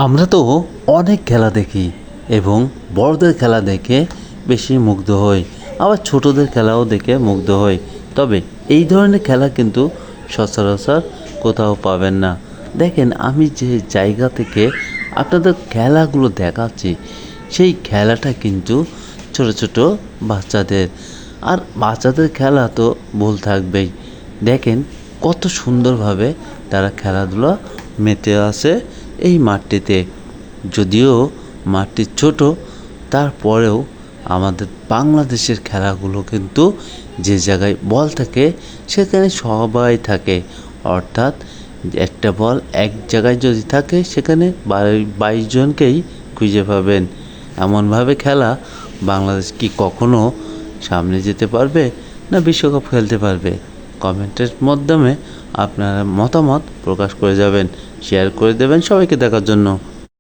আমরা তো অনেক খেলা দেখি এবং বড়দের খেলা দেখে বেশি মুগ্ধ হই, আবার ছোটদের খেলাও দেখে মুগ্ধ হই। তবে এই ধরনের খেলা কিন্তু সচরাচর কোথাও পাবেন না। দেখেন, আমি যে জায়গা থেকে আপনাদের খেলাগুলো দেখাচ্ছি, সেই খেলাটা কিন্তু ছোট ছোট বাচ্চাদের। আর বাচ্চাদের খেলা তো ভুল থাকবেই। দেখেন কত সুন্দরভাবে তারা খেলাধুলা মেতে আছে এই মাঠটিতে। যদিও মাঠটি ছোট, তারপরেও আমাদের বাংলাদেশের খেলাগুলো কিন্তু যে জায়গায় বল থাকে সেখানে সবাই থাকে। অর্থাৎ একটা বল এক জায়গায় যদি থাকে সেখানে 22 জনকেই খুঁজে পাবেন। এমনভাবে খেলা বাংলাদেশ কি কখনো সামনে যেতে পারবে, না বিশ্বকাপ খেলতে পারবে? কমেন্টের মাধ্যমে আপনারা মতামত প্রকাশ করে যাবেন, শেয়ার করে দেবেন সবাইকে দেখার জন্য।